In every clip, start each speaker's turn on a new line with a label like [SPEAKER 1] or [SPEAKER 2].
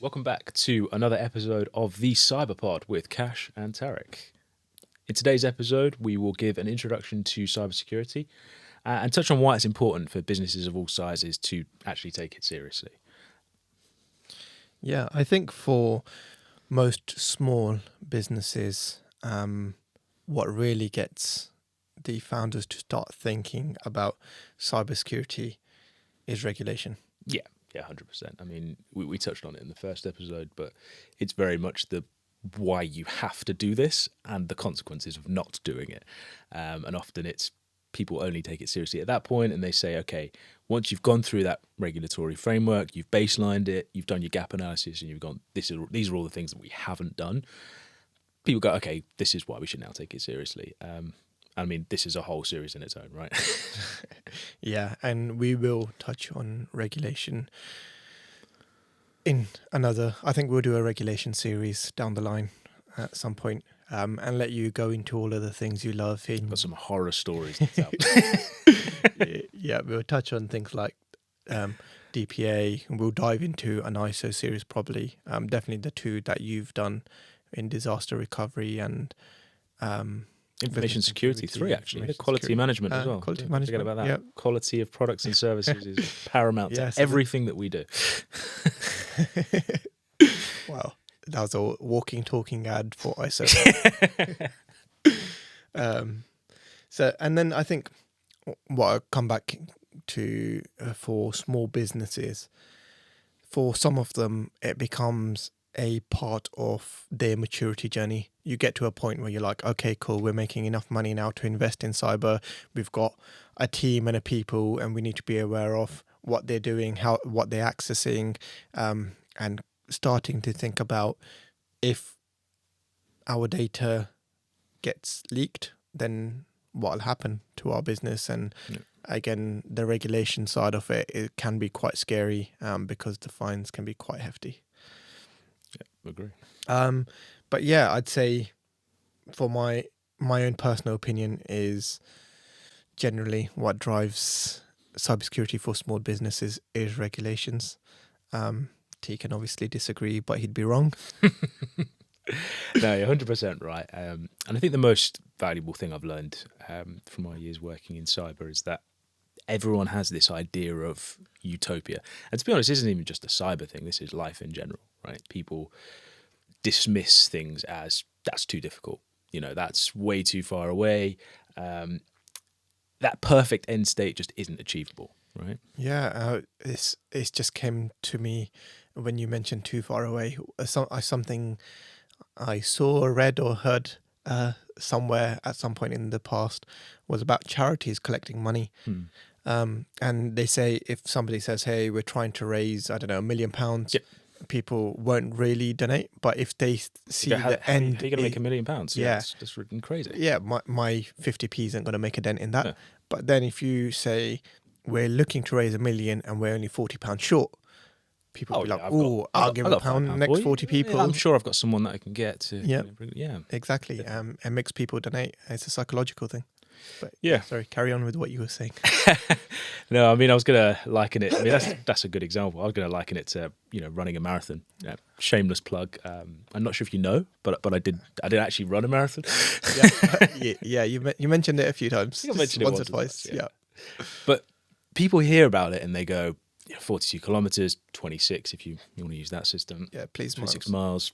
[SPEAKER 1] Welcome back to another episode of the CyberPod with Kash and Tariq. In today's episode, we will give an introduction to cybersecurity and touch on why it's important for businesses of all sizes to actually take it seriously.
[SPEAKER 2] Yeah, I think for most small businesses, what really gets the founders to start thinking about cybersecurity is regulation.
[SPEAKER 1] Yeah, 100%. I mean, we touched on it in the first episode, but it's very much the why you have to do this and the consequences of not doing it. And often it's people only take it seriously at that point and they say, okay, once you've gone through that regulatory framework, you've baselined it, you've done your gap analysis and you've gone, these are all the things that we haven't done. People go, okay, this is why we should now take it seriously. I mean, this is a whole series in its own, right?
[SPEAKER 2] Yeah, and we will touch on regulation in another, I think we'll do a regulation series down the line at some point, and let you go into all of the things you love.
[SPEAKER 1] Got some horror stories to tell.
[SPEAKER 2] Yeah, we'll touch on things like DPA, and we'll dive into an ISO series probably. Definitely the two that you've done in disaster recovery and
[SPEAKER 1] Information security 3, actually. Quality management as well.
[SPEAKER 2] Quality
[SPEAKER 1] Don't
[SPEAKER 2] management.
[SPEAKER 1] forget about that.
[SPEAKER 2] Yeah.
[SPEAKER 1] Quality of products and services is paramount to
[SPEAKER 2] so
[SPEAKER 1] everything that we do.
[SPEAKER 2] Wow, that was a walking, talking ad for ISO. So, and then I think what I'll come back to for small businesses, for some of them, it becomes a part of their maturity journey. You get to a point where you're like, okay, cool, we're making enough money now to invest in cyber. We've got a team and a people, and we need to be aware of what they're doing, what they're accessing, and starting to think about if our data gets leaked, then what will happen to our business. And again, the regulation side of it can be quite scary because the fines can be quite hefty.
[SPEAKER 1] Yeah, agree.
[SPEAKER 2] But yeah, I'd say for my own personal opinion is generally what drives cybersecurity for small businesses is regulations. T can obviously disagree, but he'd be wrong.
[SPEAKER 1] No, you're 100% right. And I think the most valuable thing I've learned from my years working in cyber is that everyone has this idea of utopia. And to be honest, this isn't even just a cyber thing. This is life in general, right? People dismiss things as that's too difficult. You know, that's way too far away. That perfect end state just isn't achievable, right?
[SPEAKER 2] Yeah, it's just came to me when you mentioned too far away. Something I saw, read, or heard somewhere at some point in the past was about charities collecting money. And they say if somebody says, hey, we're trying to raise, I don't know, £1 million, people won't really donate. But if they see the end...
[SPEAKER 1] How are you going to make £1 million?
[SPEAKER 2] Yeah.
[SPEAKER 1] That's freaking crazy.
[SPEAKER 2] Yeah, my 50p isn't going to make a dent in that.
[SPEAKER 1] Yeah.
[SPEAKER 2] But then if you say, we're looking to raise £1 million and we're only £40 short, people will be like, I'll give a pound next 40 people.
[SPEAKER 1] Yeah, I'm sure I've got someone that I can get to.
[SPEAKER 2] Yeah.
[SPEAKER 1] Yeah.
[SPEAKER 2] Exactly. It makes people donate. It's a psychological thing. But
[SPEAKER 1] yeah,
[SPEAKER 2] sorry, carry on with what you were saying.
[SPEAKER 1] No, I mean, I was going to liken it. I mean, that's a good example. I was going to liken it to, running a marathon. Shameless plug. I'm not sure if you know, but I did actually run a marathon.
[SPEAKER 2] Yeah, you mentioned it a few times.
[SPEAKER 1] I mentioned it
[SPEAKER 2] once or twice. Yeah.
[SPEAKER 1] But people hear about it and they go, 42 kilometers, 26 if you want to use that system.
[SPEAKER 2] Yeah, please.
[SPEAKER 1] 26 miles.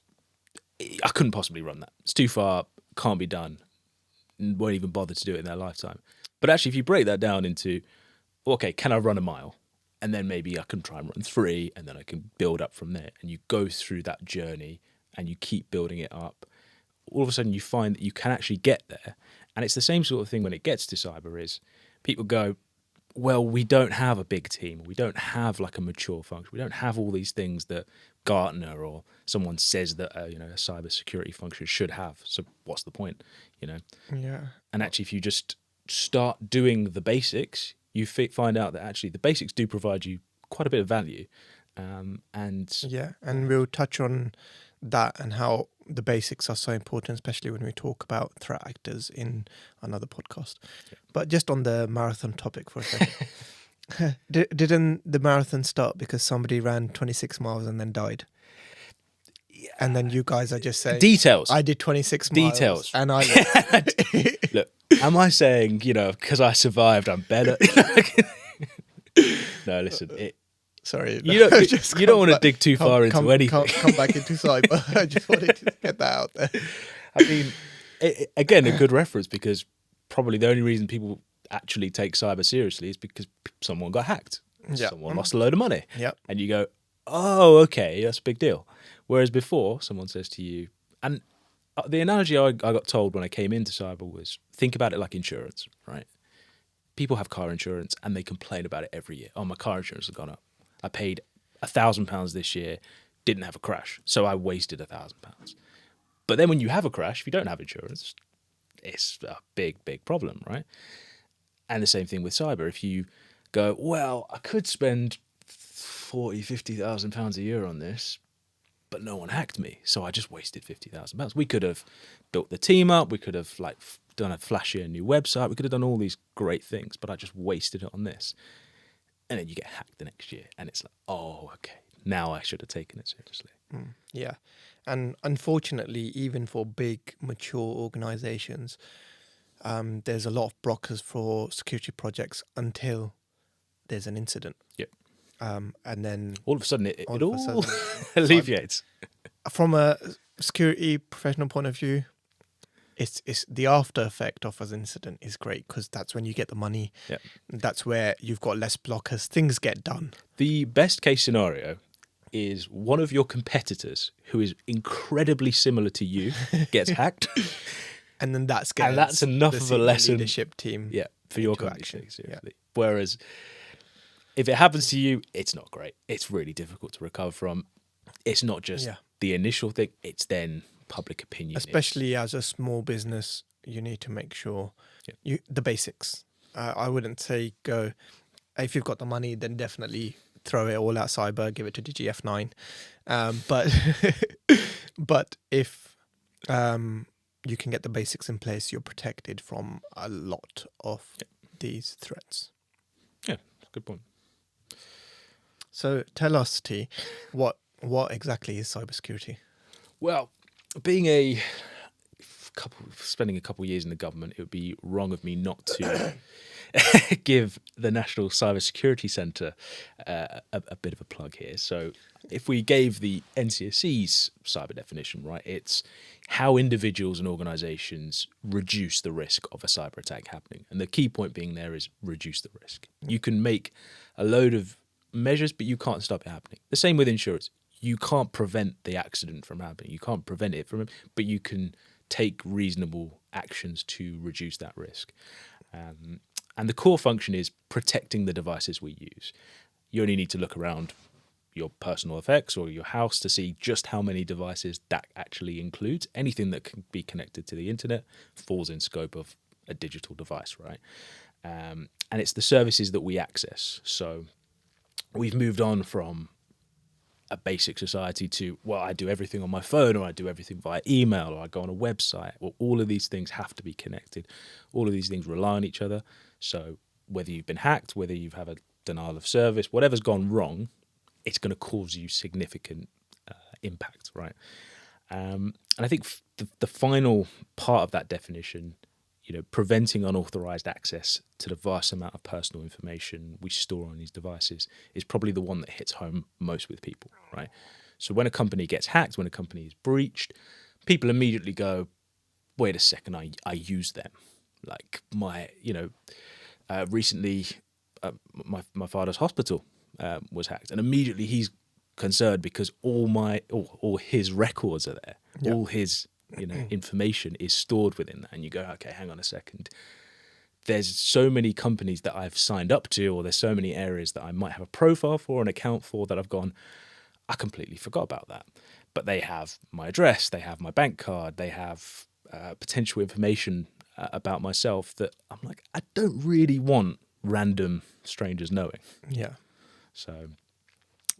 [SPEAKER 1] I couldn't possibly run that. It's too far. Can't be done. Won't even bother to do it in their lifetime. But actually, if you break that down into, okay, can I run a mile? And then maybe I can try and run 3, and then I can build up from there. And you go through that journey and you keep building it up. All of a sudden, you find that you can actually get there. And it's the same sort of thing when it gets to cyber is people go, well, we don't have a big team. We don't have like a mature function. We don't have all these things that Gartner or someone says that a cybersecurity function should have. So what's the point?
[SPEAKER 2] Yeah.
[SPEAKER 1] And actually, if you just start doing the basics, you find out that actually the basics do provide you quite a bit of value. And
[SPEAKER 2] we'll touch on that and how the basics are so important, especially when we talk about threat actors in another podcast. Yeah. But just on the marathon topic for a second, didn't the marathon start because somebody ran 26 miles and then died? and then you guys are just saying
[SPEAKER 1] Details.
[SPEAKER 2] I did 26 miles
[SPEAKER 1] Details.
[SPEAKER 2] and I
[SPEAKER 1] Look, am I saying, because I survived, I'm better? No, listen.
[SPEAKER 2] Sorry,
[SPEAKER 1] You don't want to dig too far into anything.
[SPEAKER 2] Come back into cyber. I just wanted to get that out there.
[SPEAKER 1] I mean, again, a good reference, because probably the only reason people actually take cyber seriously is because someone got hacked.
[SPEAKER 2] Yeah.
[SPEAKER 1] Someone lost a load of money.
[SPEAKER 2] Yeah.
[SPEAKER 1] And you go, oh, okay, that's a big deal. Whereas before, someone says to you, and the analogy I got told when I came into cyber was, think about it like insurance, right? People have car insurance and they complain about it every year. Oh, my car insurance has gone up. I paid £1,000 this year, didn't have a crash, so I wasted £1,000. But then when you have a crash, if you don't have insurance, it's a big, big problem, right? And the same thing with cyber. If you go, well, I could spend £40,000-50,000 a year on this, but no one hacked me, so I just wasted £50,000. We could have built the team up, we could have done a flashier new website, we could have done all these great things, but I just wasted it on this. And then you get hacked the next year, and it's like, oh, okay, now I should have taken it seriously.
[SPEAKER 2] Yeah. And unfortunately, even for big, mature organizations, there's a lot of blockers for security projects until there's an incident.
[SPEAKER 1] Yep.
[SPEAKER 2] And then
[SPEAKER 1] all of a sudden, it
[SPEAKER 2] all
[SPEAKER 1] all alleviates.
[SPEAKER 2] From a security professional point of view, it's the after effect of an incident is great, because that's when you get the money.
[SPEAKER 1] Yep.
[SPEAKER 2] That's where you've got less blockers. Things get done.
[SPEAKER 1] The best case scenario is one of your competitors, who is incredibly similar to you, gets hacked.
[SPEAKER 2] And then that's
[SPEAKER 1] enough of a lesson.
[SPEAKER 2] Leadership team.
[SPEAKER 1] Yeah, for your
[SPEAKER 2] into
[SPEAKER 1] company,
[SPEAKER 2] action.
[SPEAKER 1] seriously. Yeah. Whereas if it happens to you, it's not great. It's really difficult to recover from. It's not just the initial thing, it's then public opinion.
[SPEAKER 2] Especially as a small business, you need to make sure the basics. I wouldn't say go, if you've got the money, then definitely throw it all out cyber, give it to DGF9. But if you can get the basics in place, you're protected from a lot of these threats.
[SPEAKER 1] Yeah, that's a good point.
[SPEAKER 2] So tell us, T, what exactly is cybersecurity?
[SPEAKER 1] Well, spending a couple of years in the government, it would be wrong of me not to give the National Cybersecurity Centre a bit of a plug here. So if we gave the NCSC's cyber definition, right, it's how individuals and organisations reduce the risk of a cyber attack happening. And the key point being there is reduce the risk. You can make a load of measures, but you can't stop it happening. The same with insurance. You can't prevent the accident from happening. You can't prevent it from, but you can take reasonable actions to reduce that risk. And the core function is protecting the devices we use. You only need to look around your personal effects or your house to see just how many devices that actually includes. Anything that can be connected to the internet falls in scope of a digital device, right? And it's the services that we access. So we've moved on from a basic society to, well, I do everything on my phone, or I do everything via email, or I go on a website. Well, all of these things have to be connected. All of these things rely on each other. So whether you've been hacked, whether you have a denial of service, whatever's gone wrong, it's going to cause you significant impact, right? And I think the final part of that definition, preventing unauthorized access to the vast amount of personal information we store on these devices, is probably the one that hits home most with people, right? So when a company gets hacked, when a company is breached, people immediately go, wait a second, I use them. Like recently, my father's hospital was hacked, and immediately he's concerned because all his records are there, all his information is stored within that. And you go, okay, hang on a second. There's so many companies that I've signed up to, or there's so many areas that I might have a profile for, an account for, that I've gone, I completely forgot about that. But they have my address, they have my bank card, they have potential information about myself that I'm like, I don't really want random strangers knowing.
[SPEAKER 2] Yeah.
[SPEAKER 1] So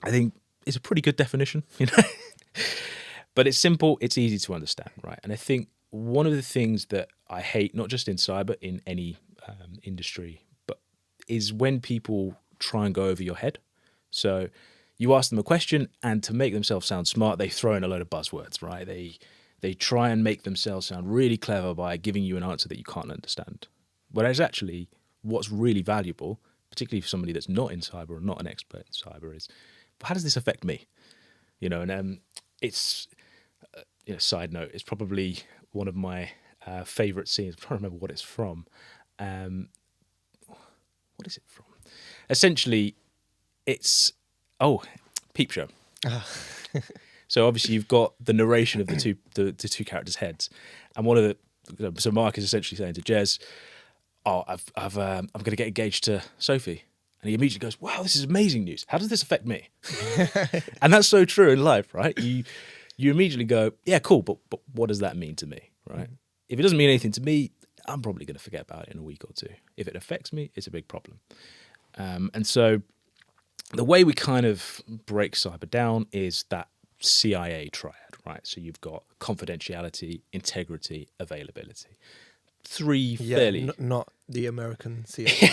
[SPEAKER 1] I think it's a pretty good definition, But it's simple, it's easy to understand, right? And I think one of the things that I hate, not just in cyber, in any industry, but is when people try and go over your head. So you ask them a question, and to make themselves sound smart, they throw in a load of buzzwords, right? They try and make themselves sound really clever by giving you an answer that you can't understand. Whereas actually, what's really valuable, particularly for somebody that's not in cyber or not an expert in cyber, is how does this affect me? And it's side note, it's probably one of my favorite scenes. I'm trying to remember what it's from. What is it from? Essentially, it's Peep Show. So obviously you've got the narration of the two characters' heads, and one of so Mark is essentially saying to Jez, I'm going to get engaged to Sophie. And he immediately goes, wow, this is amazing news. How does this affect me? And that's so true in life, right? You immediately go, yeah, cool, but what does that mean to me, right? If it doesn't mean anything to me, I'm probably going to forget about it in a week or two. If it affects me, it's a big problem. And so the way we kind of break cyber down is that CIA triad, right? So you've got confidentiality, integrity, availability. Three fairly...
[SPEAKER 2] not the American CIA.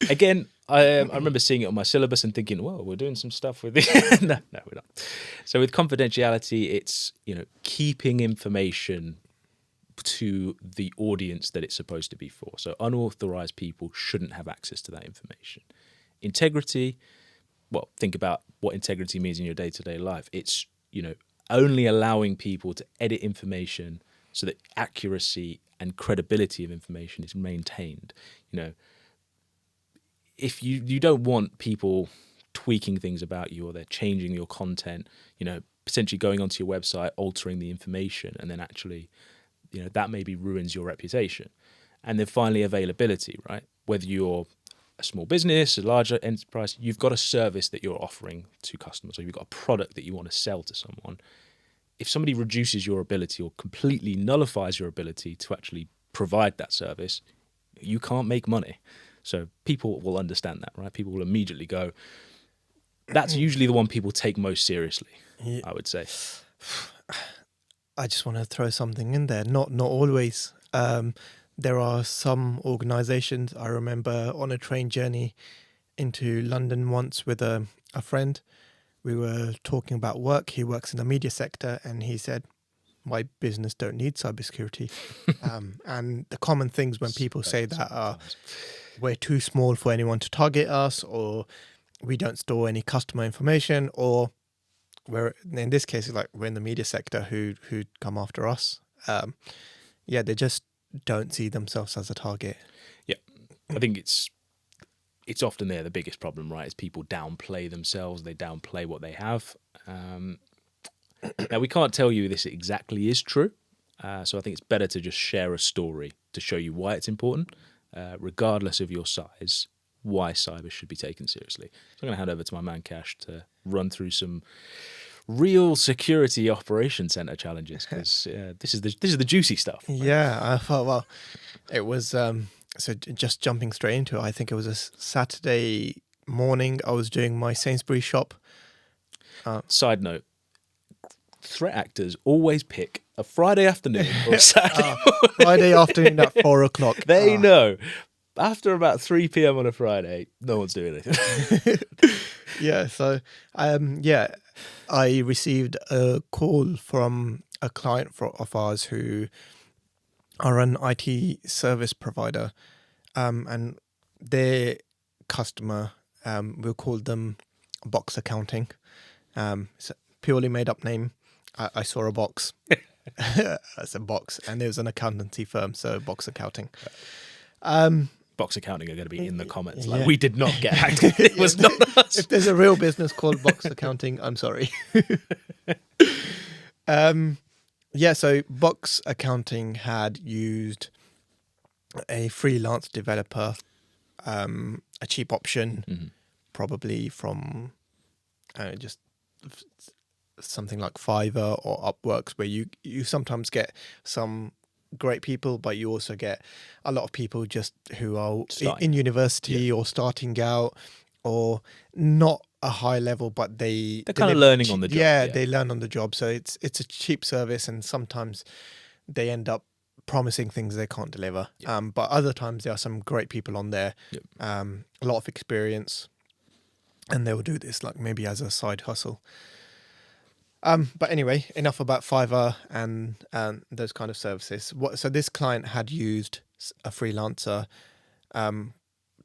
[SPEAKER 1] Again, I remember seeing it on my syllabus and thinking, well, we're doing some stuff with it. No, we're not. So with confidentiality, it's, keeping information to the audience that it's supposed to be for. So unauthorized people shouldn't have access to that information. Integrity, well, think about what integrity means in your day-to-day life. It's, only allowing people to edit information so that accuracy and credibility of information is maintained. If you don't want people tweaking things about you, or they're changing your content, potentially going onto your website, altering the information, and then actually, that maybe ruins your reputation. And then finally, availability, right? Whether you're a small business, a larger enterprise, you've got a service that you're offering to customers, or you've got a product that you want to sell to someone. If somebody reduces your ability or completely nullifies your ability to actually provide that service, you can't make money. So people will understand that, right? People will immediately go, that's usually the one people take most seriously, I would say.
[SPEAKER 2] I just want to throw something in there. Not always. There are some organizations. I remember on a train journey into London once with a friend. We were talking about work. He works in the media sector, and he said, my business don't need cybersecurity. And the common things when people say that are, we're too small for anyone to target us, or we don't store any customer information, or we're, in this case, like we're in the media sector who'd come after us. They just don't see themselves as a target.
[SPEAKER 1] Yeah, I think it's often the biggest problem, right? Is people downplay themselves, they downplay what they have. Now, we can't tell you this exactly is true, so I think it's better to just share a story to show you why it's important, regardless of your size, why cyber should be taken seriously. So I'm going to hand over to my man Kash to run through some real security operation center challenges, because this is the juicy stuff. Right?
[SPEAKER 2] Yeah, I thought, well, it was so just jumping straight into it. I think it was a Saturday morning. I was doing my Sainsbury's shop.
[SPEAKER 1] Side note: threat actors always pick a Friday afternoon or a Saturday
[SPEAKER 2] Friday afternoon at 4:00.
[SPEAKER 1] They know. After about 3 p.m. on a Friday, no one's doing anything.
[SPEAKER 2] Yeah, so I received a call from a client of ours who are an IT service provider, and their customer, we'll call them Box Accounting. It's a purely made up name. I saw a box. It's a box, and it was an accountancy firm, so Box Accounting.
[SPEAKER 1] Box Accounting are going to be in the comments. Like, we did not get hacked. It was not us.
[SPEAKER 2] If there's a real business called Box Accounting, I'm sorry. So Box Accounting had used a freelance developer, a cheap option, probably from just something like Fiverr or Upworks, where you sometimes get some great people, but you also get a lot of people just who are in university or starting out, or not a high level, but they're
[SPEAKER 1] kind of learning on the job.
[SPEAKER 2] They learn on the job. So it's a cheap service, and sometimes they end up promising things they can't deliver. But other times there are some great people on there, a lot of experience. and they will do this like maybe as a side hustle. But anyway, enough about Fiverr and those kind of services. So this client had used a freelancer,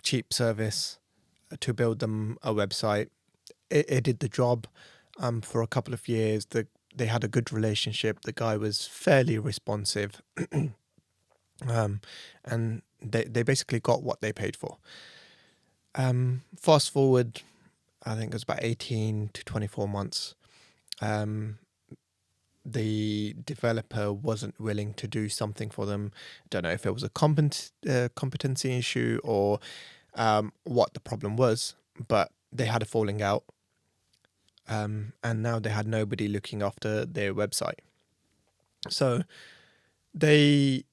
[SPEAKER 2] cheap service to build them a website. It did the job for a couple of years. They had a good relationship. The guy was fairly responsive, and they basically got what they paid for. Fast forward, I think it was about 18 to 24 months. The developer wasn't willing to do something for them. Don't know if it was a competency issue or what the problem was, but they had a falling out. And now they had nobody looking after their website. So they,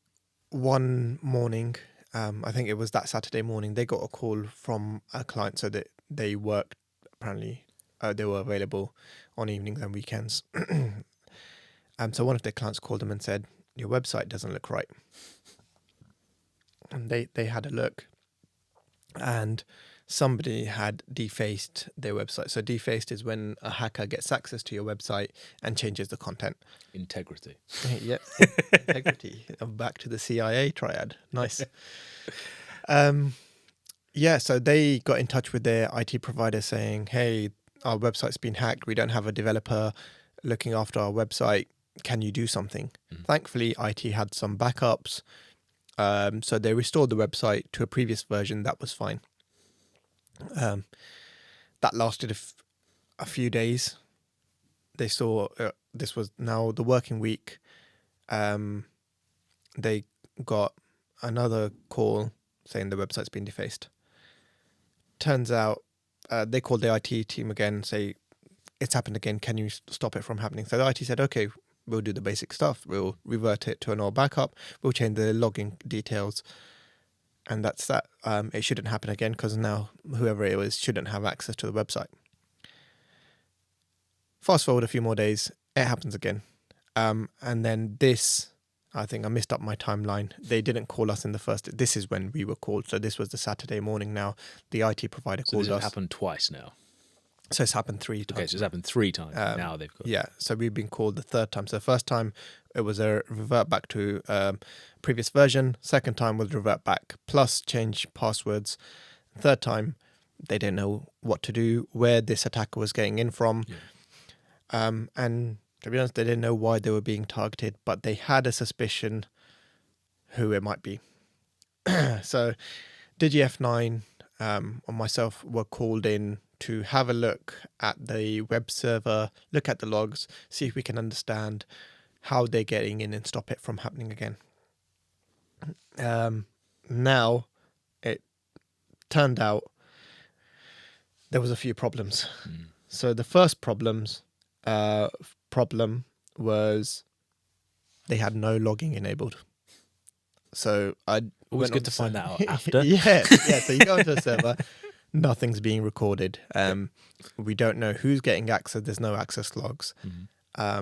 [SPEAKER 2] one morning, I think it was that Saturday morning, they got a call from a client. So that they worked, apparently they were available on evenings and weekends. So one of their clients called them and said, your website doesn't look right. And they had a look, and somebody had defaced their website. So defaced is when a hacker gets access to your website and changes the content.
[SPEAKER 1] Integrity.
[SPEAKER 2] Yeah, integrity. I'm back to the CIA triad. Nice. Yeah, so they got in touch with their IT provider saying, hey, our website's been hacked. We don't have a developer looking after our website. Can you do something? Thankfully, IT had some backups. So they restored the website to a previous version. That was fine. That lasted a few days. They saw this was now the working week. They got another call saying the website's been defaced. Turns out they called the IT team again and say, it's happened again. Can you stop it from happening? So the IT said, okay, we'll do the basic stuff. We'll revert it to an old backup. We'll change the login details. And that's that. It shouldn't happen again because now whoever it was shouldn't have access to the website. Fast forward a few more days, it happens again. And then this, I think I missed up my timeline. They didn't call us in the first. This is when we were called. So this was the Saturday morning now. The IT provider called us.
[SPEAKER 1] So this has happened twice now.
[SPEAKER 2] So it's happened 3 times.
[SPEAKER 1] Okay, so it's happened 3 times. Now they've got...
[SPEAKER 2] Yeah, so we've been called the third time. So the first time, it was a revert back to previous version. Second time was revert back plus change passwords. Third time, they didn't know what to do, where this attacker was getting in from. Yeah. And to be honest, they didn't know why they were being targeted, but they had a suspicion who it might be. So DGF9 and myself were called in to have a look at the web server, look at the logs, see if we can understand how they're getting in and stop it from happening again. Now, it turned out there was a few problems. So the first problem was they had no logging enabled. So
[SPEAKER 1] always good to find that out after.
[SPEAKER 2] Yeah. So you go into a server. Nothing's being recorded. We don't know who's getting access. There's no access logs. I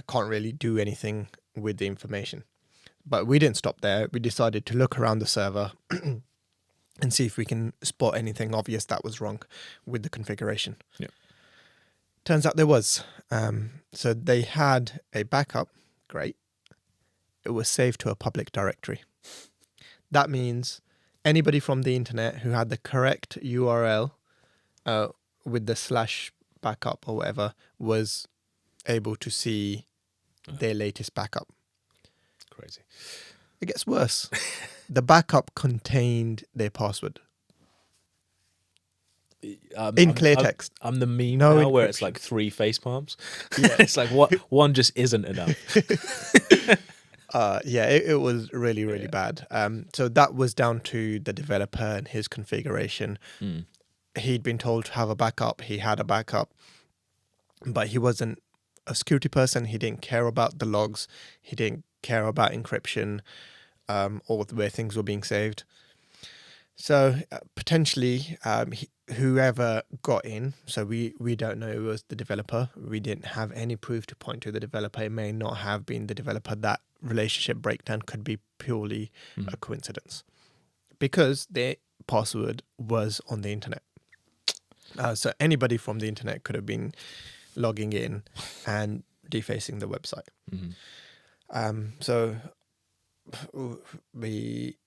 [SPEAKER 2] can't really do anything with the information. But we didn't stop there. We decided to look around the server and see if we can spot anything obvious that was wrong with the configuration.
[SPEAKER 1] Yeah.
[SPEAKER 2] Turns out there was. So they had a backup. Great. It was saved to a public directory. That means anybody from the internet who had the correct URL with the / backup or whatever was able to see their latest backup.
[SPEAKER 1] Crazy.
[SPEAKER 2] It gets worse. The backup contained their password. In clear text.
[SPEAKER 1] I'm the meme
[SPEAKER 2] No
[SPEAKER 1] now where
[SPEAKER 2] encryption.
[SPEAKER 1] it's like 3 face palms.
[SPEAKER 2] Yeah.
[SPEAKER 1] It's like one just isn't enough.
[SPEAKER 2] It was really, really bad. So that was down to the developer and his configuration. He'd been told to have a backup. He had a backup, but he wasn't a security person. He didn't care about the logs. He didn't care about encryption or where things were being saved. So potentially, whoever got in, so we don't know it was the developer. We didn't have any proof to point to the developer. It may not have been the developer. That relationship breakdown could be purely a coincidence because their password was on the internet. So anybody from the internet could have been logging in and defacing the website. So we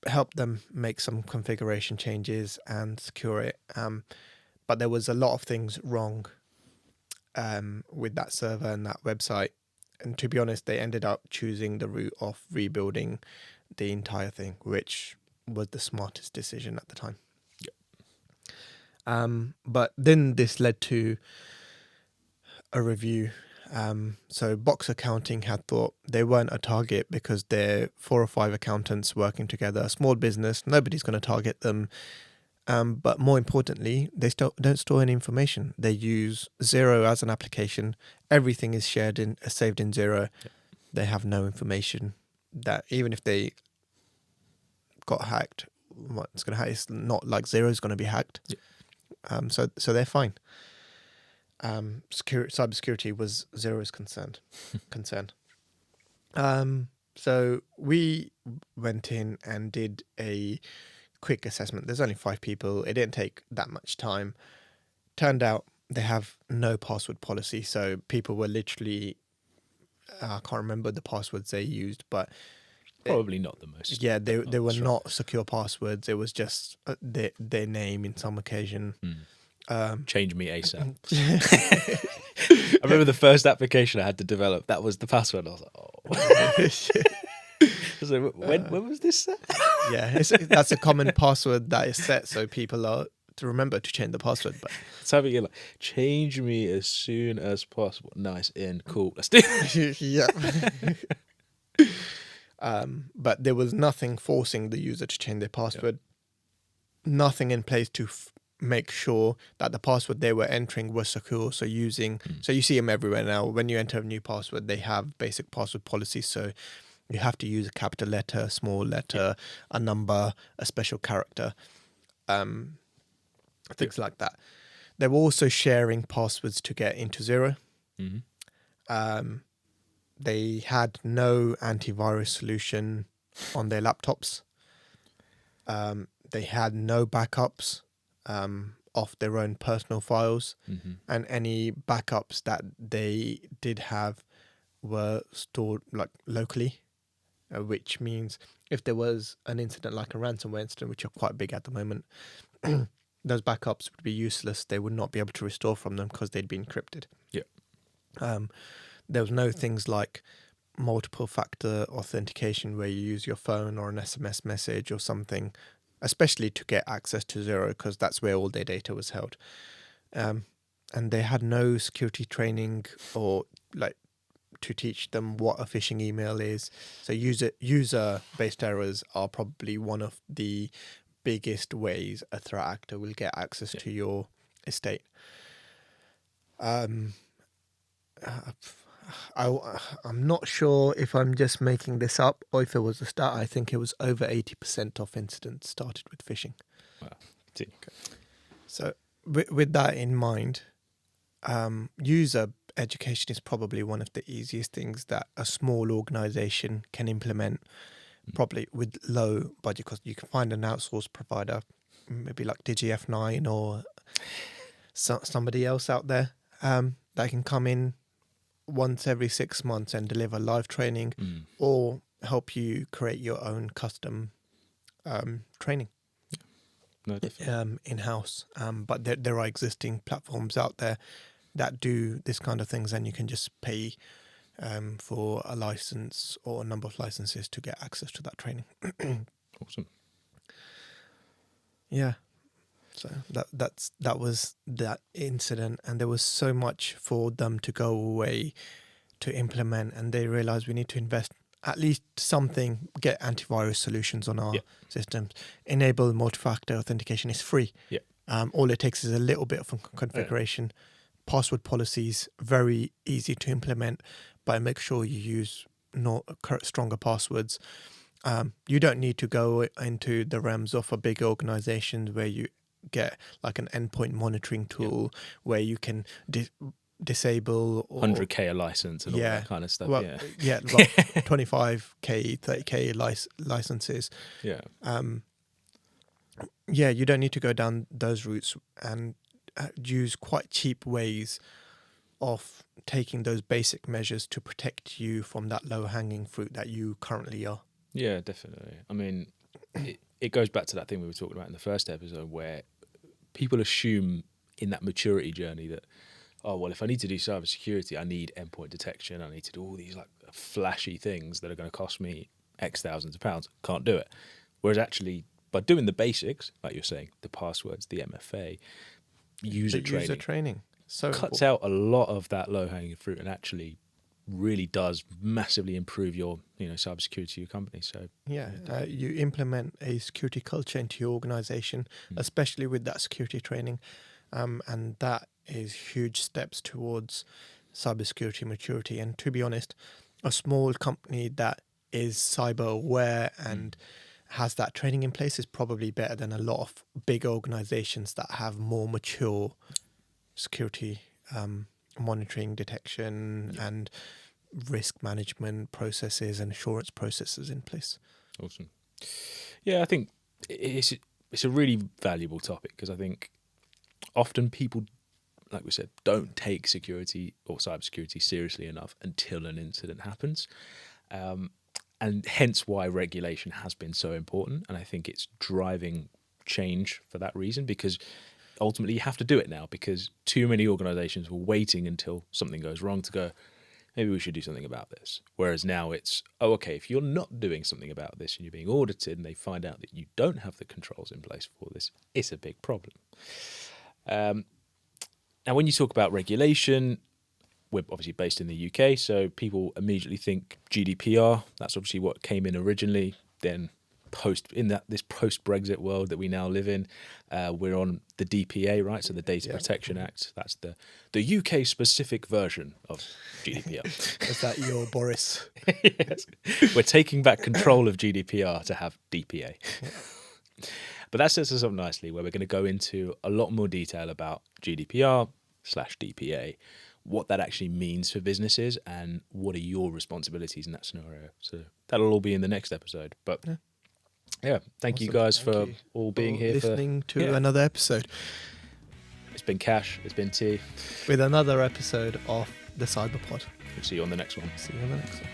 [SPEAKER 2] helped them make some configuration changes and secure it. But there was a lot of things wrong with that server and that website. And to be honest, they ended up choosing the route of rebuilding the entire thing, which was the smartest decision at the time. But then this led to a review. So Box Accounting had thought they weren't a target because they're 4 or 5 accountants working together, a small business, nobody's going to target them. But more importantly, they don't store any information. They use Xero as an application. Everything is saved in Xero. Yep. They have no information that even if they got hacked, what's going to happen? It's not like Xero is going to be hacked. Yep. So they're fine. Cybersecurity was Xero's concern. So we went in and did a quick assessment. There's only 5 people. It didn't take that much time. Turned out they have no password policy. So people were literally, I can't remember the passwords they used, but
[SPEAKER 1] probably not the most.
[SPEAKER 2] Yeah, they were not secure passwords. It was just their name in some occasion.
[SPEAKER 1] Change me ASAP. I remember the first application I had to develop. That was the password. I was like, oh. So when was this set?
[SPEAKER 2] Yeah, that's a common password that is set, so people are to remember to change the password. But
[SPEAKER 1] it's having it like change me as soon as possible. Nice, in, cool. Let's do it.
[SPEAKER 2] Yeah. But there was nothing forcing the user to change their password. Yep. Nothing in place to make sure that the password they were entering was secure. So so you see them everywhere now. When you enter a new password, they have basic password policies. So you have to use a capital letter, small letter, a number, a special character, things like that. They were also sharing passwords to get into Xero. They had no antivirus solution on their laptops. They had no backups of their own personal files, and any backups that they did have were stored like locally, which means if there was an incident like a ransomware incident, which are quite big at the moment, those backups would be useless. They would not be able to restore from them because they'd been encrypted. Yeah. There was no things like multiple factor authentication where you use your phone or an SMS message or something, especially to get access to Xero, because that's where all their data was held. And they had no security training or like to teach them what a phishing email is. So user-based errors are probably one of the biggest ways a threat actor will get access to your estate. I'm not sure if I'm just making this up or if it was a start. I think it was over 80% of incidents started with phishing.
[SPEAKER 1] Wow.
[SPEAKER 2] Okay. So with that in mind, user education is probably one of the easiest things that a small organization can implement, probably with low budget, because you can find an outsourced provider, maybe like DGF9 or somebody else out there that can come in once every 6 months and deliver live training or help you create your own custom training in-house. But there are existing platforms out there that do this kind of things, and you can just pay for a license or a number of licenses to get access to that training.
[SPEAKER 1] Awesome.
[SPEAKER 2] Yeah. So that was that incident, and there was so much for them to go away to implement, and they realized we need to invest at least something, get antivirus solutions on our systems, enable multi-factor authentication. Is free. All it takes is a little bit of configuration. Password policies, very easy to implement, but make sure you use stronger passwords. You don't need to go into the realms of a big organization where you get like an endpoint monitoring tool where you can disable
[SPEAKER 1] 100k a license and all that kind of stuff.
[SPEAKER 2] Well, like 25k, 30k licenses. You don't need to go down those routes, and use quite cheap ways of taking those basic measures to protect you from that low-hanging fruit that you currently are.
[SPEAKER 1] Yeah, definitely. I mean, it goes back to that thing we were talking about in the first episode, where people assume in that maturity journey that, oh, well, if I need to do cybersecurity, I need endpoint detection, I need to do all these like flashy things that are going to cost me X thousands of pounds. Can't do it. Whereas actually, by doing the basics, like you're saying, the passwords, the MFA, user training
[SPEAKER 2] so
[SPEAKER 1] cuts
[SPEAKER 2] important.
[SPEAKER 1] out a lot of that low-hanging fruit and actually really does massively improve your, cybersecurity of your company. So
[SPEAKER 2] You implement a security culture into your organization, especially with that security training, and that is huge steps towards cybersecurity maturity. And to be honest, a small company that is cyber aware and has that training in place is probably better than a lot of big organizations that have more mature security monitoring, detection, and risk management processes and assurance processes in place.
[SPEAKER 1] Awesome. Yeah, I think it's a really valuable topic, because I think often people, like we said, don't take security or cybersecurity seriously enough until an incident happens. And hence why regulation has been so important. And I think it's driving change for that reason, because ultimately you have to do it now, because too many organizations were waiting until something goes wrong to go, maybe we should do something about this. Whereas now it's, oh, okay, if you're not doing something about this and you're being audited and they find out that you don't have the controls in place for this, it's a big problem. Now, when you talk about regulation, we're obviously based in the UK, so people immediately think GDPR. That's obviously what came in originally. Then this post-Brexit world that we now live in, we're on the DPA, right? So the Data Protection Act. That's the UK specific version of GDPR.
[SPEAKER 2] Is that your Boris?
[SPEAKER 1] Yes. We're taking back control of GDPR to have DPA. But that sets us up nicely, where we're going to go into a lot more detail about GDPR/DPA, what that actually means for businesses, and what are your responsibilities in that scenario. So that'll all be in the next episode. But thank you guys for all being here.
[SPEAKER 2] Listening to another episode.
[SPEAKER 1] It's been Kash, it's been T.
[SPEAKER 2] With another episode of the CyberPod.
[SPEAKER 1] We'll see you on the next one.
[SPEAKER 2] See you on the next one.